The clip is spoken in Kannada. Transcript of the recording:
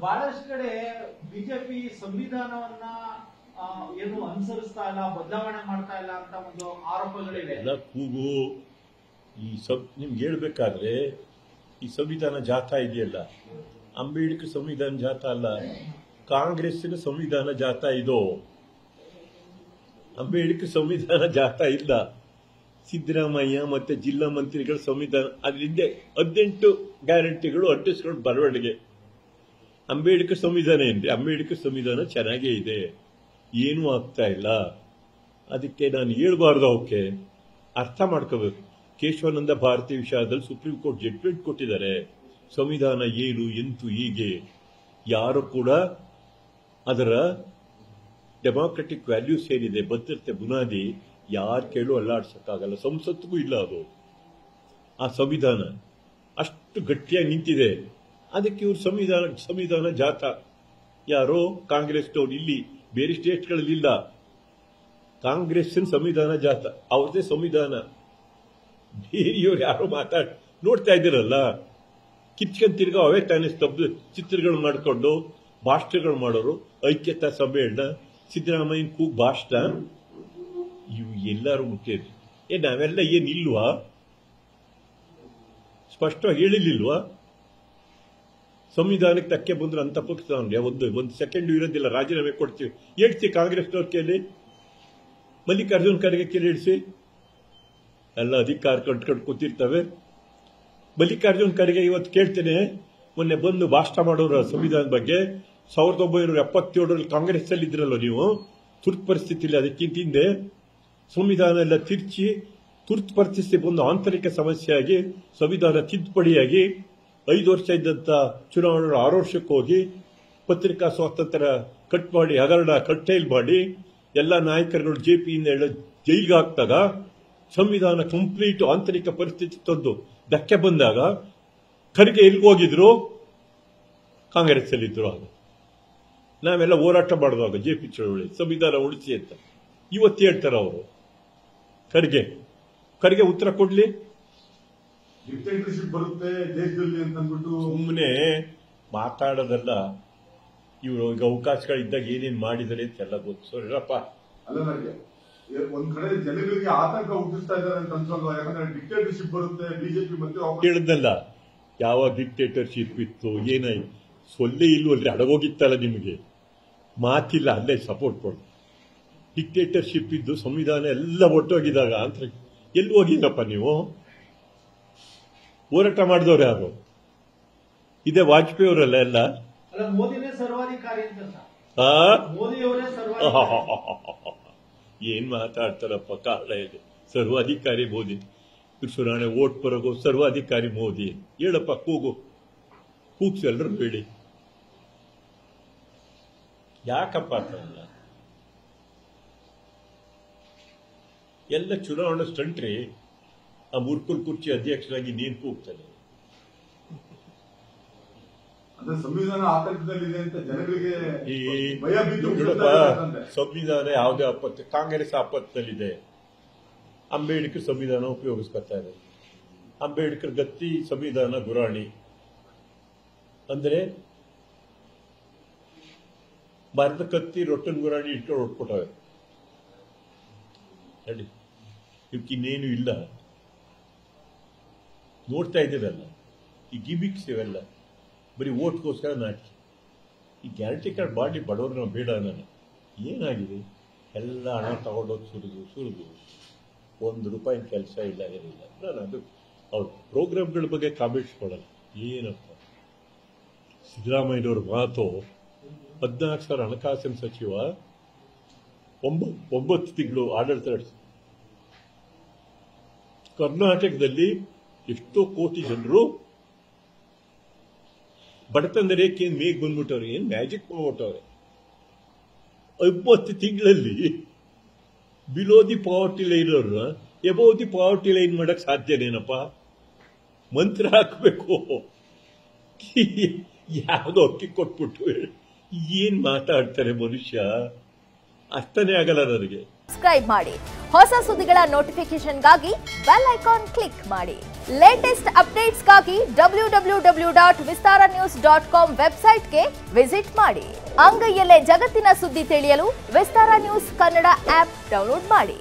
ಬಹಳಷ್ಟು ಕಡೆ ಬಿಜೆಪಿ ಸಂವಿಧಾನವನ್ನ ಏನು ಅನುಸರಿಸ್ತಾ ಇಲ್ಲ, ಬದಲಾವಣೆ ಮಾಡ್ತಾ ಇಲ್ಲ ಅಂತ ಒಂದು ಆರೋಪಗಳಿವೆ. ಎಲ್ಲ ಕೂಗು ನಿಮ್ಗೆ ಹೇಳ್ಬೇಕಾದ್ರೆ ಈ ಸಂವಿಧಾನ ಜಾಥಾ ಇದೆಯಲ್ಲ, ಅಂಬೇಡ್ಕರ್ ಸಂವಿಧಾನ ಜಾಥಾ ಅಲ್ಲ, ಕಾಂಗ್ರೆಸ್ಸಿನ ಸಂವಿಧಾನ ಜಾಥಾ ಇದು. ಅಂಬೇಡ್ಕರ್ ಸಂವಿಧಾನ ಜಾಥಾ ಇಲ್ಲ. ಸಿದ್ದರಾಮಯ್ಯ ಮತ್ತೆ ಜಿಲ್ಲಾ ಮಂತ್ರಿಗಳ ಸಂವಿಧಾನ, ಅದರಿಂದ 18 ಗ್ಯಾರಂಟಿಗಳು ಅಂಟಿಸ್ಕೊಂಡು ಬರವಣಿಗೆ. ಅಂಬೇಡ್ಕರ್ ಸಂವಿಧಾನ ಏನ್ರಿ? ಅಂಬೇಡ್ಕರ್ ಸಂವಿಧಾನ ಚೆನ್ನಾಗೇ ಇದೆ, ಏನೂ ಆಗ್ತಾ ಇಲ್ಲ. ಅದಕ್ಕೆ ನಾನು ಹೇಳ್ಬಾರ್ದು, ಅವಕ್ಕೆ ಅರ್ಥ ಮಾಡ್ಕೋಬೇಕು. ಕೇಶವಾನಂದ ಭಾರತಿ ವಿಷಯದಲ್ಲಿ ಸುಪ್ರೀಂ ಕೋರ್ಟ್ ಜಡ್ಜ್ಮೆಂಟ್ ಕೊಟ್ಟಿದ್ದಾರೆ. ಸಂವಿಧಾನ ಏನು ಎಂತು ಹೀಗೆ ಯಾರು ಕೂಡ ಅದರ ಡೆಮಾಕ್ರೆಟಿಕ್ ವ್ಯಾಲ್ಯೂಸ್ ಏನಿದೆ, ಭದ್ರತೆ ಬುನಾದಿ ಯಾರು ಕೇಳು ಅಲ್ಲಾಡ್ಸಕ್ಕಾಗಲ್ಲ. ಸಂಸತ್ತಿಗೂ ಇಲ್ಲ ಅದು. ಆ ಸಂವಿಧಾನ ಅಷ್ಟು ಗಟ್ಟಿಯಾಗಿ ನಿಂತಿದೆ. ಅದಕ್ಕೆ ಇವರು ಸಂವಿಧಾನ ಜಾಥಾ ಯಾರೋ ಕಾಂಗ್ರೆಸ್ನವ್ರು, ಇಲ್ಲಿ ಬೇರೆ ಸ್ಟೇಟ್ಗಳಲ್ಲಿ ಇಲ್ಲ. ಕಾಂಗ್ರೆಸ್ಸಿನ ಸಂವಿಧಾನ ಜಾಥಾ, ಅವ್ರದೇ ಸಂವಿಧಾನ. ಬೇರೆಯವ್ರು ಯಾರೋ ನೋಡ್ತಾ ಇದ್ದೀರಲ್ಲ, ಕಿತ್ಕೊಂಡ್ ತಿರ್ಗಾ ಅವೇ ತಾನೇ ಸ್ತಬ್ಧ ಚಿತ್ರಗಳು ಮಾಡಿಕೊಂಡು ಭಾಷಣಗಳು ಮಾಡೋರು. ಐಕ್ಯತಾ ಸಮ್ಮೇಳನ, ಸಿದ್ದರಾಮಯ್ಯನ ಕೂಗ್ ಭಾಷಣ, ಇವು ಎಲ್ಲರೂ ಮುಖ್ಯ. ನಾವೆಲ್ಲ ಏನಿಲ್ವಾ? ಸ್ಪಷ್ಟವಾಗಿ ಹೇಳಿರ್ಲಿಲ್ವಾ? ಸಂವಿಧಾನಕ್ಕೆ ತಕ್ಕೆ ಬಂದ್ರೆ ಅಂತ ಪಕ್ಷ ಒಂದು ಸೆಕೆಂಡ್ ಇರೋದಿಲ್ಲ, ರಾಜೀನಾಮೆ ಕೊಡ್ತೀವಿ ಹೇಳ್ತೀವಿ. ಕಾಂಗ್ರೆಸ್ನವ್ರ ಕೇಳಿ, ಮಲ್ಲಿಕಾರ್ಜುನ್ ಖರ್ಗೆ ಕೇಳಿ ಇಳಿಸಿ, ಎಲ್ಲ ಅಧಿಕಾರ ಕಟ್ಕೊಂಡು ಕೂತಿರ್ತವೆ. ಮಲ್ಲಿಕಾರ್ಜುನ್ ಖರ್ಗೆ ಇವತ್ತು ಕೇಳ್ತೇನೆ, ಮೊನ್ನೆ ಬಂದು ಭಾಷಣ ಮಾಡೋರು ಸಂವಿಧಾನದ ಬಗ್ಗೆ. 1977ರಲ್ಲಿ ಕಾಂಗ್ರೆಸ್ ಅಲ್ಲಿ ಇದ್ರಲ್ಲ ನೀವು, ತುರ್ತು ಪರಿಸ್ಥಿತಿಯಲ್ಲಿ ಅದಕ್ಕಿಂತ ಹಿಂದೆ ಸಂವಿಧಾನ ಎಲ್ಲ ತಿರ್ಚಿ ತುರ್ತು ಪರಿಸ್ಥಿತಿ ಬಂದು ಆಂತರಿಕ ಸಮಸ್ಯೆಯಾಗಿ ಸಂವಿಧಾನ ತಿದ್ದುಪಡಿಯಾಗಿ 5 ವರ್ಷ ಇದ್ದಂತ ಚುನಾವಣೆ 6 ವರ್ಷಕ್ಕೆ ಹೋಗಿ ಪತ್ರಿಕಾ ಸ್ವಾತಂತ್ರ್ಯ ಕಟ್ ಮಾಡಿ, ಹಗರಣ ಕಟ್ಟೈಲ್ ಮಾಡಿ, ಎಲ್ಲ ನಾಯಕರುಗಳು ಜೆಪಿಯಿಂದ ಜೈಲ್ಗೆ ಹಾಕ್ದಾಗ ಸಂವಿಧಾನ ಕಂಪ್ಲೀಟ್ ಆಂತರಿಕ ಪರಿಸ್ಥಿತಿ ತಂದು ಧಕ್ಕೆ ಬಂದಾಗ ಖರ್ಗೆ ಎಲ್ಲಿಗೆ ಹೋಗಿದ್ರು? ಕಾಂಗ್ರೆಸ್ ಅಲ್ಲಿದ್ರು. ಆಗ ನಾವೆಲ್ಲ ಹೋರಾಟ ಮಾಡಿದಾಗ ಜೆಪಿ ಚಳವಳಿ ಸಂವಿಧಾನ ಉಳಿಸಿ ಅಂತ ಇವತ್ತು ಹೇಳ್ತಾರೆ ಅವರು. ಖರ್ಗೆ ಉತ್ತರ ಕೊಡ್ಲಿ? ಡಿಕ್ಟೇಟರ್ಶಿಪ್ ಬರುತ್ತೆ ದೇಶದಲ್ಲಿ ಅಂತ ಅಂದ್ಬಿಟ್ಟು ಸುಮ್ಮನೆ ಮಾತಾಡೋದಲ್ಲ. ಇವರು ಈಗ ಅವಕಾಶಗಳಿದ್ದಾಗ ಏನೇನ್ ಮಾಡಿದರೆ ಅಂತೆಲ್ಲ ಗೊತ್ತು. ಹೇಳಪ್ಪ. ಅಲ್ಲ, ನನಗೆ ಒಂದ್ ಕಡೆ ಜನಗಳಿಗೆ ಆತಂಕ ಹುಟ್ಟಿಸ್ತಾ ಇದ್ದಾರೆ ಅಂತ ಅನ್ಸಲ್ವಾ? ಯಾಕಂದ್ರೆ ಡಿಕ್ಟೇಟರ್ಶಿಪ್ ಬರುತ್ತೆ, ಬಿಜೆಪಿ ಮತ್ತೆ ಹೇಳಿದ್ನಲ್ಲ, ಯಾವ ಡಿಕ್ಟೇಟರ್ಶಿಪ್ ಇತ್ತು, ಏನಾಯ್ತು? ಸೊಲ್ಲೆ ಇಲ್ವಲ್ರಿ, ಅಡಗೋಗಿತ್ತಲ್ಲ ನಿಮಗೆ, ಮಾತಿಲ್ಲ, ಅಲ್ಲೇ ಸಪೋರ್ಟ್ ಕೊಡು. ಡಿಕ್ಟೇಟರ್ಶಿಪ್ ಇದ್ದು ಸಂವಿಧಾನ ಎಲ್ಲ ಒಟ್ಟೋಗಿದಾಗ ಅಂತ ಎಲ್ಲಿ ಹೋಗಿಲ್ಲಪ್ಪ ನೀವು? ಹೋರಾಟ ಮಾಡಿದವ್ರು ಯಾರು? ಇದೇ ವಾಜಪೇಯಿ ಅವರಲ್ಲ ಎಲ್ಲ. ಮೋದಿನೇ ಸರ್ವಾಧಿಕಾರಿ ಅಂತ. ಏನ್ ಮಾತಾಡ್ತಾರಪ್ಪ, ಕಾರಣ ಇದೆ. ಸರ್ವಾಧಿಕಾರಿ ಮೋದಿ, ಚುನಾವಣೆ ಓಟ್ ಬರೋಗೋ ಸರ್ವಾಧಿಕಾರಿ ಮೋದಿ. ಹೇಳಪ್ಪ, ಕೂಗ್ಸಿ ಎಲ್ಲರೂ ಹೇಳಿ. ಯಾಕಪ್ಪ ಅಂತಲ್ಲ, ಎಲ್ಲ ಚುನಾವಣಾ ಸ್ಟಂಟ್ರಿ. ಆ ಮುರ್ಕುಲ್ ಕುರ್ಚಿ ಅಧ್ಯಕ್ಷರಾಗಿ ನೀನ್ ಕೂಗ್ತಾನೆ. ಸಂವಿಧಾನ ಆತಂಕದಲ್ಲಿದೆ ಅಂತ ಜನಗಳಿಗೆ ಸಂವಿಧಾನ ಯಾವುದೇ ಆಪತ್ತು, ಕಾಂಗ್ರೆಸ್ ಆಪತ್ತಲ್ಲಿದೆ. ಅಂಬೇಡ್ಕರ್ ಸಂವಿಧಾನ ಉಪಯೋಗಿಸ್ಕೊತಾ ಇದೆ. ಅಂಬೇಡ್ಕರ್ ಗತ್ತಿ ಸಂವಿಧಾನ ಗುರಾಣಿ ಅಂದ್ರೆ ಭಾರತ ಕತ್ತಿ ರೊಟ್ಟನ್ ಗುರಾಣಿ ಇಟ್ಕೊಂಡು ಹೊಟ್ಕೊಟ್ಟವೆ. ನೋಡಿ, ಇವಕ್ಕಿನ್ನೇನು ಇಲ್ಲ. ನೋಡ್ತಾ ಇದ್ದೀರಲ್ಲ ಈ ಗಿಮಿಕ್ಸ್, ಇವೆಲ್ಲ ಬರೀ ಓಟ್ಗೋಸ್ಕರ ನಾಟಿ. ಈ ಗ್ಯಾರಂಟಿ ಕಾರ್ಡ್ ಬಾಡಿ ಬಡವರು ನಾವು ಬೇಡ ನಾನು. ಏನಾಗಿದೆ? ಎಲ್ಲ ಹಣ ತಗೊಂಡೋಗಿ ಸುರಿದು ₹1 ಕೆಲಸ ಇಲ್ಲ, ಏನಿಲ್ಲ. ನಾನು ಅದು ಅವ್ರ ಪ್ರೋಗ್ರಾಮ್ಗಳ ಬಗ್ಗೆ ಕಾಮೆಂಟ್ಸ್ ಕೊಡಲ್ಲ. ಏನಪ್ಪ ಸಿದ್ದರಾಮಯ್ಯನವ್ರ ಮಾತು, 14,000 ಹಣಕಾಸಿನ ಸಚಿವ, 9 ತಿಂಗಳು ಆಡಳಿತ ನಡೆಸಿ ಕರ್ನಾಟಕದಲ್ಲಿ ಎಷ್ಟೋ ಕೋಟಿ ಜನರು ಬಡತನ ರೇಖೆಯಿಂದ ಮೇಗ್ ಬಂದ್ಬಿಟ್ಟವ್ರೆ. ಏನ್ ಮ್ಯಾಜಿಕ್ ಮಾಡ್ಬಿಟ್ಟವ್ರೆ. 9 ತಿಂಗಳಲ್ಲಿ ಬಿಲೋ ದಿ ಪಾವರ್ಟಿ ಲೈನ್ ಅವ್ರನ್ನ ಎಬೌವ್ ದಿ ಪಾವರ್ಟಿ ಲೈನ್ ಮಾಡಕ್ ಸಾಧ್ಯನೇನಪ್ಪ? ಮಂತ್ರ ಹಾಕಬೇಕು. ಯಾವ್ದೋ ಅಕ್ಕಿ ಕೊಟ್ಬಿಟ್ಟು ಏನ್ ಮಾತಾಡ್ತಾರೆ ಮನುಷ್ಯ? ಅರ್ಥನೇ ಆಗಲ್ಲ ನನಗೆ. ಸಬ್ಸ್ಕ್ರೈಬ್ ಮಾಡಿ ಹೊಸ ಸುದ್ದಿಗಳ ನೋಟಿಫಿಕೇಶನ್ಗಾಗಿ ಬೆಲ್ ಐಕಾನ್ ಕ್ಲಿಕ್ ಮಾಡಿ. ಲೇಟೆಸ್ಟ್ ಅಪ್ಡೇಟ್ಸ್ಗಾಗಿ www.vistaranews.com ವೆಬ್ಸೈಟ್ಗೆ ವಿಸಿಟ್ ಮಾಡಿ. ಅಂಗೈಯಲ್ಲೇ ಜಗತ್ತಿನ ಸುದ್ದಿ ತಿಳಿಯಲು ವಿಸ್ತಾರ ನ್ಯೂಸ್ ಕನ್ನಡ ಆಪ್ ಡೌನ್ಲೋಡ್ ಮಾಡಿ.